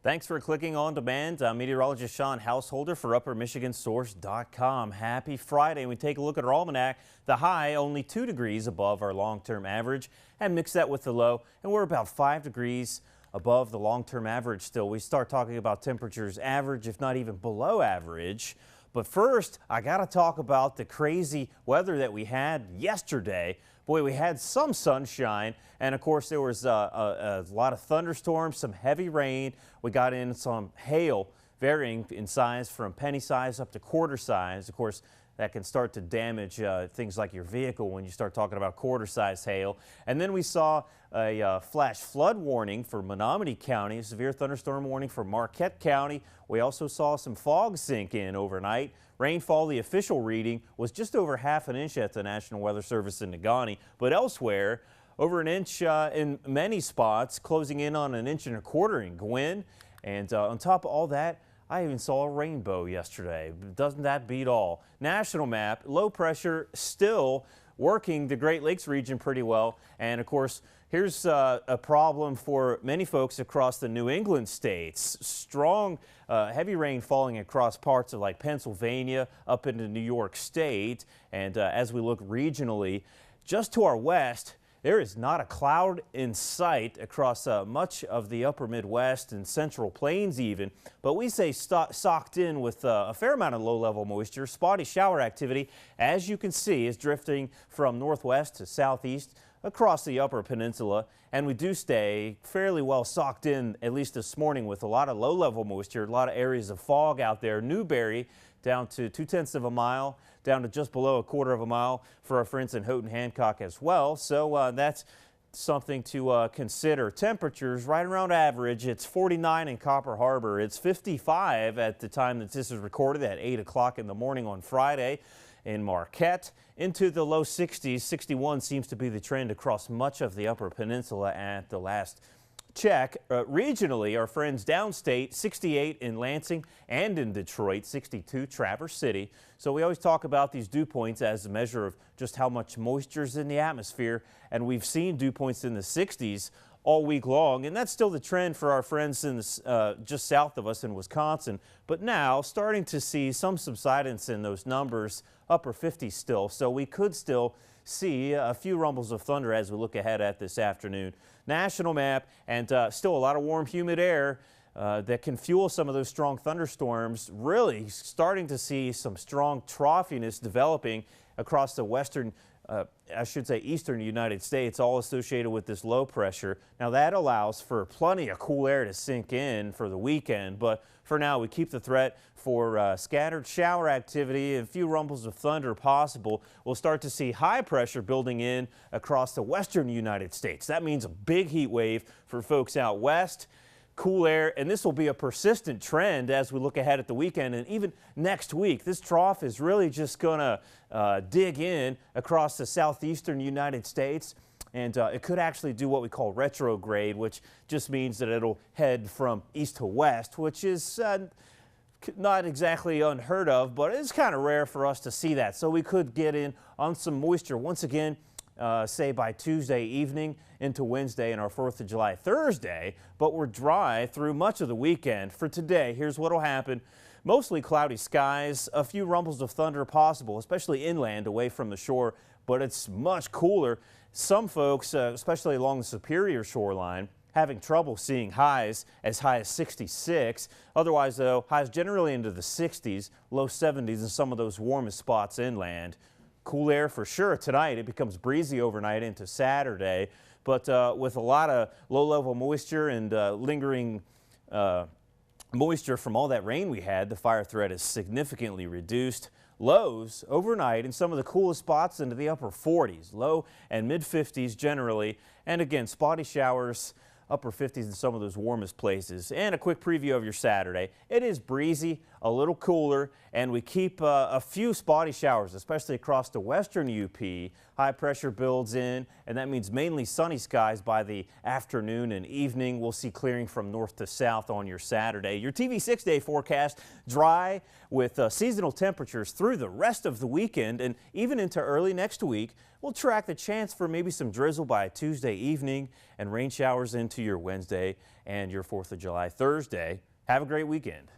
Thanks for clicking on demand. I'm meteorologist Sean Householder for UpperMichiganSource.com. Happy Friday. We take a look at our almanac. The high only 2 degrees above our long-term average, and mix that with the low, and we're about 5 degrees above the long-term average still. We start talking about temperatures average, if not even below average. But first, I got to talk about the crazy weather that we had yesterday. Boy, we had some sunshine, and of course there was a lot of thunderstorms, some heavy rain. We got in some hail, varying in size from penny size up to quarter size. Of course, that can start to damage things like your vehicle when you start talking about quarter-size hail. And then we saw a flash flood warning for Menominee County, a severe thunderstorm warning for Marquette County. We also saw some fog sink in overnight. Rainfall, the official reading, was just over ½ an inch at the National Weather Service in Negaunee, but elsewhere, over an inch in many spots, closing in on 1.25 inches in Gwinn. And on top of all that, I even saw a rainbow yesterday. Doesn't that beat all? National map, low pressure still working the Great Lakes region pretty well. And of course, here's a problem for many folks across the New England states. Strong, heavy rain falling across parts of like Pennsylvania up into New York State. And as we look regionally, just to our west, there is not a cloud in sight across much of the upper Midwest and Central Plains even, but we say socked in with a fair amount of low-level moisture. Spotty shower activity, as you can see, is drifting from northwest to southeast across the upper peninsula, and we do stay fairly well socked in, at least this morning, with a lot of low-level moisture, a lot of areas of fog out there. Newberry down to 0.2 of a mile, down to just below 1/4 of a mile for our friends in Houghton Hancock as well. So that's something to consider. Temperatures right around average. It's 49 in Copper Harbor. It's 55 at the time that this is recorded at 8 o'clock in the morning on Friday. In Marquette, into the low 60s. 61 seems to be the trend across much of the upper peninsula at the last check. Regionally, our friends downstate, 68 in Lansing and in Detroit, 62 Traverse City. So we always talk about these dew points as a measure of just how much moisture is in the atmosphere, and we've seen dew points in the 60s all week long, and that's still the trend for our friends in the, just south of us in Wisconsin. But now starting to see some subsidence in those numbers, upper 50s still, so we could still see a few rumbles of thunder as we look ahead at this afternoon. National map, and still a lot of warm, humid air that can fuel some of those strong thunderstorms. Really starting to see some strong troughiness developing across the western I should say eastern United States, all associated with this low pressure. Now that allows for plenty of cool air to sink in for the weekend, but for now we keep the threat for scattered shower activity and a few rumbles of thunder possible. We'll start to see high pressure building in across the western United States. That means a big heat wave for folks out west. Cool air, and this will be a persistent trend as we look ahead at the weekend and even next week. This trough is really just going to dig in across the southeastern United States, and it could actually do what we call retrograde, which just means that it'll head from east to west, which is not exactly unheard of, but it's kind of rare for us to see that. So we could get in on some moisture once again, say by Tuesday evening into Wednesday and our 4th of July Thursday, but we're dry through much of the weekend. For today, here's what will happen. Mostly cloudy skies, a few rumbles of thunder possible, especially inland away from the shore, but it's much cooler. Some folks, especially along the Superior shoreline, having trouble seeing highs as high as 66. Otherwise, though, highs generally into the 60s, low 70s in some of those warmest spots inland. Cool air for sure tonight. It becomes breezy overnight into Saturday, but with a lot of low-level moisture and lingering moisture from all that rain we had, the fire threat is significantly reduced. Lows overnight in some of the coolest spots into the upper 40s, low and mid 50s generally, and again spotty showers, upper 50s in some of those warmest places. And a quick preview of your Saturday. It is breezy, a little cooler, and we keep a few spotty showers, especially across the western UP. High pressure builds in, and that means mainly sunny skies by the afternoon and evening. We'll see clearing from north to south on your Saturday. Your TV 6-day forecast, dry with seasonal temperatures through the rest of the weekend and even into early next week. We'll track the chance for maybe some drizzle by Tuesday evening and rain showers into your Wednesday and your 4th of July Thursday. Have a great weekend.